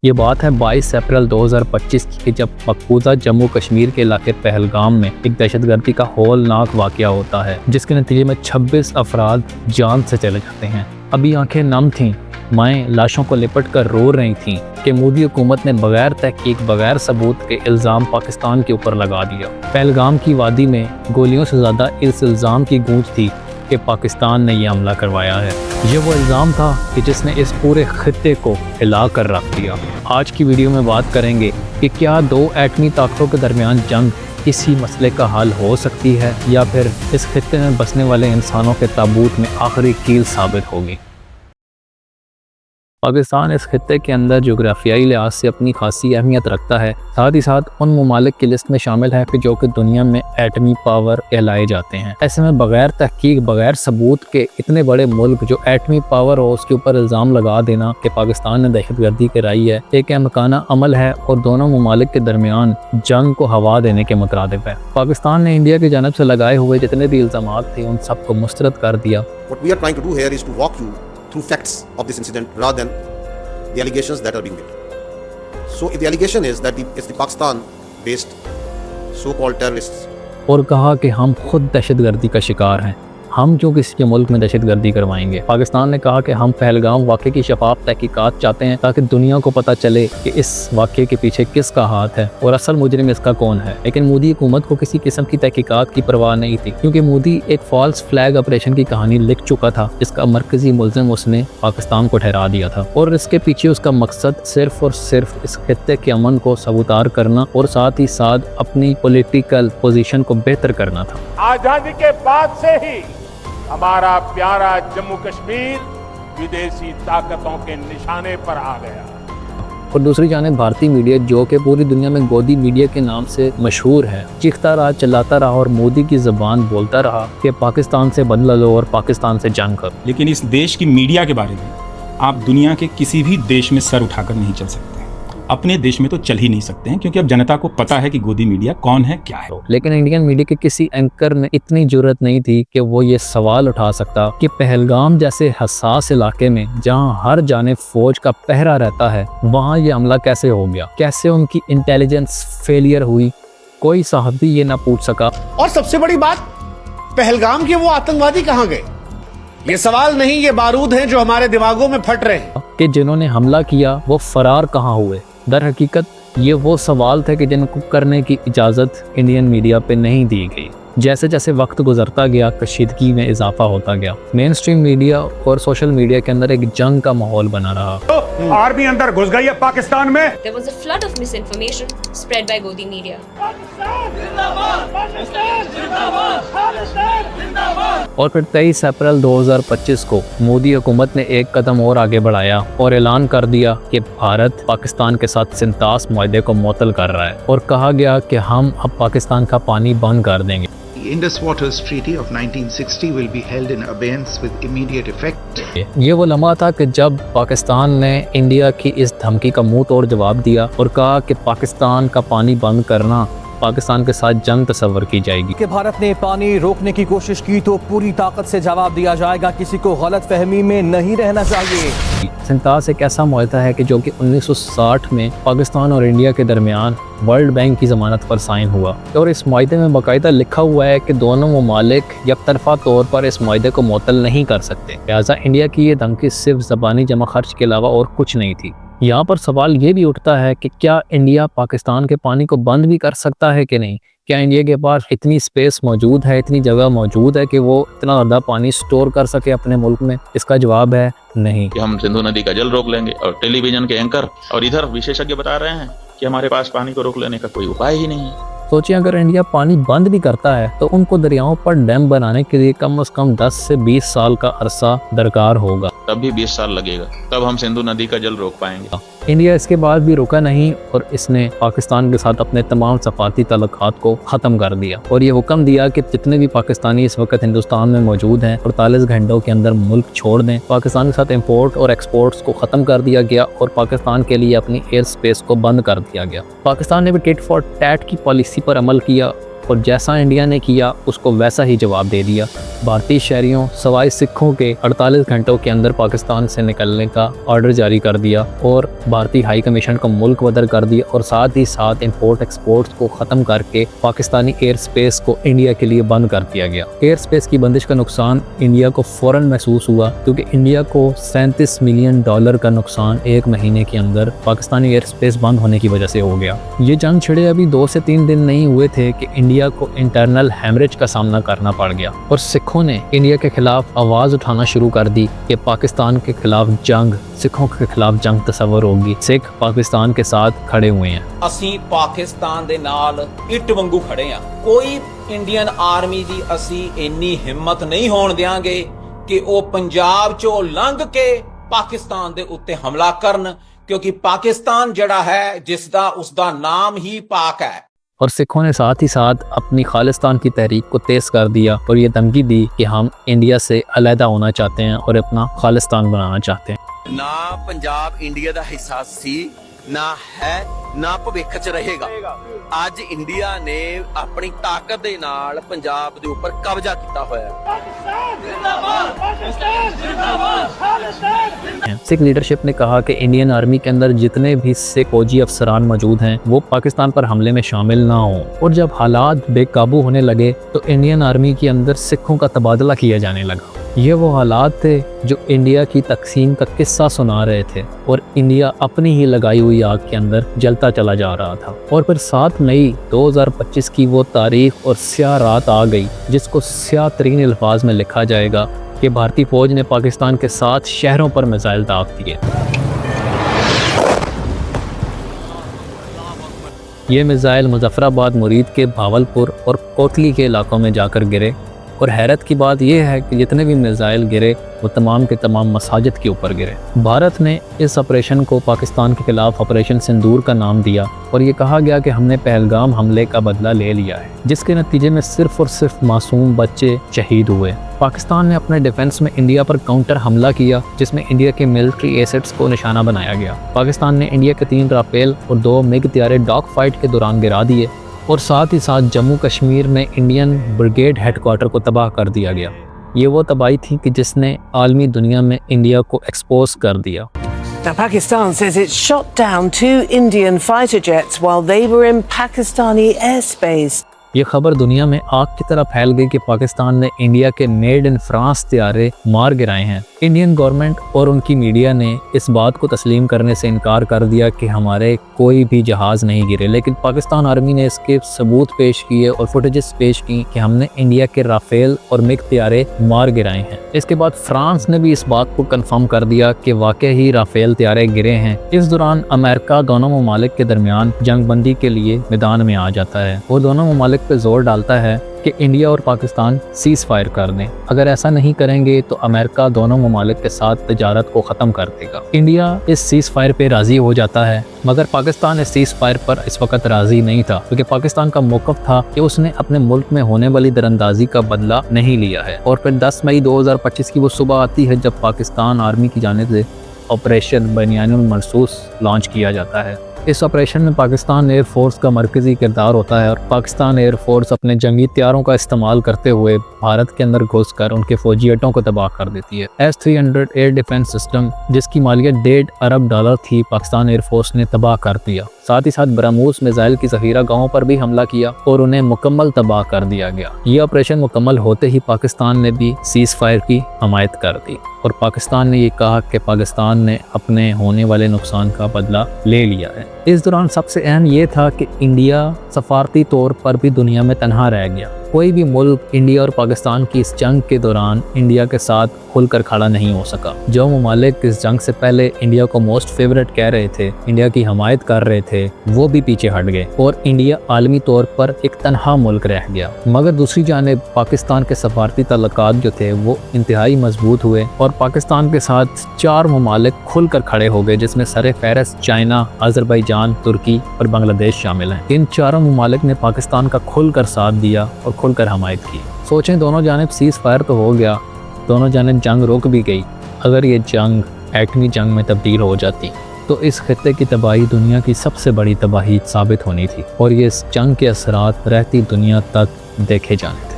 ये बात है 22 अप्रैल 2025 की, जब मकबूजा जम्मू कश्मीर के इलाके पहलगाम में एक दहशतगर्दी का हौलनाक वाकया होता है, जिसके नतीजे में 26 अफराद जान से चले जाते हैं। अभी आंखें नम थीं, माएँ लाशों को लिपट कर रो रही थीं कि मोदी हुकूमत ने बगैर तहकीक, बगैर सबूत के इल्ज़ाम पाकिस्तान के ऊपर लगा दिया। पहलगाम की वादी में गोलियों से ज़्यादा इस इल्ज़ाम की गूंज थी कि पाकिस्तान ने यह हमला करवाया है। ये वो इल्ज़ाम था कि जिसने इस पूरे खित्ते को हिला कर रख दिया। आज की वीडियो में बात करेंगे कि क्या दो एटमी ताकतों के दरमियान जंग किसी मसले का हल हो सकती है, या फिर इस खित्ते में बसने वाले इंसानों के ताबूत में आखिरी कील साबित होगी। पाकिस्तान इस खित्ते के अंदर जोग्राफियाई लिहाज से अपनी खासी अहमियत रखता है। साथ ही साथ उन ममालिक की लिस्ट में शामिल है कि जो कि दुनिया में एटमी पावर कहलाए जाते हैं। ऐसे में बगैर तहकीक, बगैर सबूत के इतने बड़े मुल्क जो एटमी पावर हो, उसके ऊपर इल्ज़ाम लगा देना कि पाकिस्तान ने दहशतगर्दी कराई है, एक अहमकाना अमल है और दोनों ममालिक के दरमियान जंग को हवा देने के मुतरादिफ है। पाकिस्तान ने इंडिया की जानब से लगाए हुए जितने भी इल्ज़ाम थे उन सबको मुस्तरद कर दिया। Through facts of this incident rather than the allegations that are being made. So if the allegation is that it's the Pakistan-based so-called terrorists, और कहा कि हम खुद दहशतगर्दी का शिकार हैं, हम जो किसी के मुल्क में दहशतगर्दी करवाएंगे। पाकिस्तान ने कहा कि हम पहलगाम वाक़े की शफाफ तहकीकात चाहते हैं ताकि दुनिया को पता चले कि इस वाक़े के पीछे किसका हाथ है और असल मुजरिम इसका कौन है। लेकिन मोदी हुकूमत को किसी किस्म की तहकीकात की परवाह नहीं थी, क्योंकि मोदी एक फॉल्स फ्लैग ऑपरेशन की कहानी लिख चुका था, जिसका मरकजी मुलजिम उसने पाकिस्तान को ठहरा दिया था और इसके पीछे उसका मकसद सिर्फ और सिर्फ इस खित्ते के अमन को सबूतार करना और साथ ही साथ अपनी पॉलिटिकल पोजीशन को बेहतर करना था। आजादी के बाद से ही हमारा प्यारा जम्मू कश्मीर विदेशी ताकतों के निशाने पर आ गया। और दूसरी जानिब भारतीय मीडिया, जो कि पूरी दुनिया में गोदी मीडिया के नाम से मशहूर है, चीखता रहा, चिल्लाता रहा और मोदी की ज़बान बोलता रहा कि पाकिस्तान से बदला लो और पाकिस्तान से जंग करो। लेकिन इस देश की मीडिया के बारे में आप दुनिया के किसी भी देश में सर उठाकर नहीं चल सकते। अपने देश में तो चल ही नहीं सकते हैं, क्योंकि अब जनता को पता है कि गोदी मीडिया कौन है, क्या है। लेकिन इंडियन मीडिया के किसी एंकर में इतनी जुर्रत नहीं थी कि वो ये सवाल उठा सकता कि पहलगाम जैसे हसास इलाके में, जहां हर जानिब फौज का पहरा रहता है, वहां ये हमला कैसे हो गया, कैसे उनकी इंटेलिजेंस फेलियर हुई। कोई साहबी ये ना पूछ सका। और सबसे बड़ी बात, पहलगाम के वो आतंकवादी कहाँ गए? ये सवाल नहीं, ये बारूद हैं जो हमारे दिमागों में फट रहे हैं कि जिन्होंने हमला किया वो फरार कहाँ हुए। दर हकीकत ये वो सवाल थे कि जिनको करने की इजाज़त इंडियन मीडिया पे नहीं दी गई। जैसे जैसे वक्त गुजरता गया, कशीदगी में इजाफा होता गया। मेन स्ट्रीम मीडिया और सोशल मीडिया के अंदर एक जंग का माहौल बना रहा। आर्मी अंदर घुस गई है पाकिस्तान में। There was a flood of misinformation spread by Godi media. और फिर 23 अप्रैल 2025 को मोदी हुकूमत ने एक कदम और आगे बढ़ाया और ऐलान कर दिया कि भारत पाकिस्तान के साथ सिंतास मुआहदे को मुअत्तल कर रहा है और कहा गया कि हम अब पाकिस्तान का पानी बंद कर देंगे। The Indus Waters Treaty of 1960 will be held in abeyance with immediate effect. ये वो लम्हा था कि जब पाकिस्तान ने इंडिया की इस धमकी का मुंह तोड़ जवाब दिया और कहा कि पाकिस्तान का पानी बंद करना, पाकिस्तान के साथ जंग तस्वर की जाएगी। कि भारत ने पानी रोकने की कोशिश की तो पूरी ताकत से जवाब दिया जाएगा, किसी को गलत फहमी में नहीं रहना चाहिए। सिंतास एक ऐसा मुआहदा है कि जो कि 1960 में पाकिस्तान और इंडिया के दरमियान वर्ल्ड बैंक की ज़मानत पर साइन हुआ और इस मुआहदे में बाकायदा लिखा हुआ है कि दोनों ममालिक यकतरफा तौर पर इस मुआहदे को मुअत्तल नहीं कर सकते। लिहाजा इंडिया की ये धमकी सिर्फ ज़बानी जमा खर्च के अलावा और कुछ नहीं थी। यहाँ पर सवाल ये भी उठता है कि क्या इंडिया पाकिस्तान के पानी को बंद भी कर सकता है कि नहीं? क्या इंडिया के पास इतनी स्पेस मौजूद है, इतनी जगह मौजूद है कि वो इतना ज़्यादा पानी स्टोर कर सके अपने मुल्क में? इसका जवाब है नहीं। कि हम सिंधु नदी का जल रोक लेंगे, और टेलीविजन के एंकर और इधर विशेषज्ञ बता रहे हैं कि हमारे पास पानी को रोक लेने का कोई उपाय ही नहीं है। सोचिए, अगर इंडिया पानी बंद भी करता है तो उनको दरियाओं पर डैम बनाने के लिए कम से कम 10 से 20 साल का अरसा दरकार होगा। तब भी 20 साल लगेगा, तब हम सिंधु नदी का जल रोक पाएंगे। इंडिया इसके बाद भी रुका नहीं और इसने पाकिस्तान के साथ अपने तमाम सफारती तल्लुकात को ख़त्म कर दिया और ये हुक्म दिया कि जितने भी पाकिस्तानी इस वक्त हिंदुस्तान में मौजूद हैं 48 घंटों के अंदर मुल्क छोड़ दें। पाकिस्तान के साथ इंपोर्ट और एक्सपोर्ट्स को ख़त्म कर दिया गया और पाकिस्तान के लिए अपनी एयर स्पेस को बंद कर दिया गया। पाकिस्तान ने भी टिट फॉर टैट की पॉलिसी पर अमल किया और जैसा इंडिया ने किया उसको वैसा ही जवाब दे दिया। भारतीय शहरियों सवाए सिखों के 48 घंटों के अंदर पाकिस्तान से निकलने का ऑर्डर जारी कर दिया और भारतीय हाई कमीशन को मुल्क बदर कर दिया और साथ ही साथ इंपोर्ट एक्सपोर्ट को ख़त्म करके पाकिस्तानी एयर स्पेस को इंडिया के लिए बंद कर दिया गया। एयर स्पेस की बंदिश का नुकसान इंडिया को फ़ौरन महसूस हुआ क्योंकि इंडिया को $37 मिलियन का नुकसान एक महीने के अंदर पाकिस्तानी एयर स्पेस बंद होने की वजह से हो गया। ये जंग छिड़े अभी 2 से 3 दिन नहीं हुए थे कि इंडिया को इंटरनल हैमरेज का सामना करना पड़ गया और सिखों ने इंडिया के खिलाफ आवाज़ उठाना शुरू कर दी कि पाकिस्तान के खिलाफ जंग सिखों के खिलाफ जंग तस्वर होगी। सिख पाकिस्तान के साथ खड़े हुए हैं। ਅਸੀਂ ਪਾਕਿਸਤਾਨ ਦੇ ਨਾਲ ਇੱਟ ਵਾਂਗੂ ਖੜੇ ਆ। ਕੋਈ ਇੰਡੀਅਨ ਆਰਮੀ ਦੀ ਅਸੀਂ ਇੰਨੀ ਹਿੰਮਤ ਨਹੀਂ ਹੋਣ ਦਿਆਂਗੇ ਕਿ ਉਹ ਪੰਜਾਬ ਚੋਂ ਲੰਘ ਕੇ ਪਾਕਿਸਤਾਨ ਦੇ ਉੱਤੇ ਹਮਲਾ ਕਰਨ, क्योंकि पाकिस्तान जड़ा है जिसदा उसदा नाम ही पाक है। और सिखों ने साथ ही साथ अपनी खालिस्तान की तहरीक को तेज कर दिया और ये धमकी दी कि हम इंडिया से अलहदा होना चाहते हैं और अपना खालिस्तान बनाना चाहते हैं। ना पंजाब इंडिया दा हिस्सा सी, ना है, ना भविख च रहेगा। आज इंडिया ने अपनी ताकत दे नाल पंजाब दे ऊपर कब्जा किया होया है। सिख लीडरशिप ने कहा कि इंडियन आर्मी के अंदर जितने भी सिख फौजी अफसरान मौजूद हैं वो पाकिस्तान पर हमले में शामिल ना हों और जब हालात बेकाबू होने लगे तो इंडियन आर्मी के अंदर सिखों का तबादला किया जाने लगा। ये वो हालात थे जो इंडिया की तकसीम का किस्सा सुना रहे थे और इंडिया अपनी ही लगाई हुई आग के अंदर जलता चला जा रहा था। और फिर 7 मई 2025 की वो तारीख और स्याह रात आ गई जिसको स्याह तरीन अल्फाज में लिखा जाएगा कि भारतीय फौज ने पाकिस्तान के 7 शहरों पर मिसाइल दाग दिए। ये मिसाइल मुजफ्फराबाद, मुरीद के भावलपुर और कोतली के इलाकों में जाकर गिरे और हैरत की बात यह है कि जितने भी मिसाइल गिरे वो तमाम के तमाम मसाजिद के ऊपर गिरे। भारत ने इस ऑपरेशन को पाकिस्तान के खिलाफ ऑपरेशन सिंदूर का नाम दिया और ये कहा गया कि हमने पहलगाम हमले का बदला ले लिया है, जिसके नतीजे में सिर्फ और सिर्फ मासूम बच्चे शहीद हुए। पाकिस्तान ने अपने डिफेंस में इंडिया पर काउंटर हमला किया जिसमें इंडिया के मिलिट्री एसेट्स को निशाना बनाया गया। पाकिस्तान ने इंडिया के 3 राफेल और 2 मिग तैयारे डॉग फाइट के दौरान गिरा दिए और साथ ही साथ जम्मू कश्मीर में इंडियन ब्रिगेड हेडक्वार्टर को तबाह कर दिया गया। ये वो तबाही थी कि जिसने आलमी दुनिया में इंडिया को एक्सपोज कर दिया। Now, Pakistan says it shot down 2 Indian fighter jets while they were in Pakistani airspace. ये खबर दुनिया में आग की तरह फैल गई कि पाकिस्तान ने इंडिया के मेड इन फ्रांस तैयारे मार गिराए हैं। इंडियन गवर्नमेंट और उनकी मीडिया ने इस बात को तस्लीम करने से इनकार कर दिया कि हमारे कोई भी जहाज़ नहीं गिरे, लेकिन पाकिस्तान आर्मी ने इसके सबूत पेश किए और फुटेजेस पेश की कि हमने इंडिया के राफेल और मिग तैयारे मार गिराए हैं। इसके बाद फ्रांस ने भी इस बात को कन्फर्म कर दिया कि वाकई ही राफेल तैयारे गिरे हैं। इस दौरान अमेरिका दोनों ममालिक के दरमियान जंगबंदी के लिए मैदान में आ जाता है और दोनों ममालिक पे जोर डालता है कि इंडिया और पाकिस्तान सीज फायर कर दें। अगर ऐसा नहीं करेंगे तो अमेरिका दोनों ममालिक के साथ तिजारत को ख़त्म कर देगा। इंडिया इस सीज फायर पे राज़ी हो जाता है मगर पाकिस्तान इस सीज फायर पर इस वक्त राज़ी नहीं था क्योंकि पाकिस्तान का मौक़िफ़ था कि उसने अपने मुल्क में होने वाली दरअंदाजी का बदला नहीं लिया है। और फिर 10 मई 2025 की वो सुबह आती है जब पाकिस्तान आर्मी की जानिब से ऑपरेशन बनियानुल मरसूस लॉन्च किया जाता है। इस ऑपरेशन में पाकिस्तान एयर फोर्स का मरकज़ी किरदार होता है और पाकिस्तान एयर फोर्स अपने जंगी हथियारों का इस्तेमाल करते हुए भारत के अंदर घुसकर उनके फौजी अड्डों को तबाह कर देती है। S-300 एयर डिफेंस सिस्टम जिसकी मालियत $1.5 अरब थी, पाकिस्तान एयर फोर्स ने तबाह कर दिया। साथ ही साथ ब्रह्मोस मिसाइल की ज़ख़ीरा गाहों पर भी हमला किया और उन्हें मुकम्मल तबाह कर दिया गया। ये ऑपरेशन मुकम्मल होते ही पाकिस्तान ने भी सीज़ फायर की हमायत कर दी और पाकिस्तान ने ये कहा कि पाकिस्तान ने अपने होने वाले नुकसान का बदला ले लिया है। इस दौरान सबसे अहम ये था कि इंडिया सफारती तौर पर भी दुनिया में तन्हा रह गया। कोई भी मुल्क इंडिया और पाकिस्तान की इस जंग के दौरान इंडिया के साथ खुलकर खड़ा नहीं हो सका। जो ममालिक इस जंग से पहले इंडिया को मोस्ट फेवरेट कह रहे थे, इंडिया की हमायत कर रहे थे, वो भी पीछे हट गए और इंडिया आलमी तौर पर एक तन्हा मुल्क रह गया। मगर दूसरी जानिब पाकिस्तान के सफारती ताल्लुकात जो थे वो इंतहाई मजबूत हुए और पाकिस्तान के साथ 4 ममालिक खुलकर खड़े हो गए जिसमें सर फहरिस्त चाइना, अजरबैजान, तुर्की और बांग्लादेश शामिल हैं। इन 4 ममालिक ने पाकिस्तान का खुलकर साथ दिया और खुलकर हमायत की। सोचें दोनों जानिब सीज़ फायर तो हो गया, दोनों जानिब जंग रुक भी गई। अगर ये जंग एटमी जंग में तब्दील हो जाती तो इस खित्ते की तबाही दुनिया की सबसे बड़ी तबाही साबित होनी थी और ये इस जंग के असरात रहती दुनिया तक देखे जाने थे।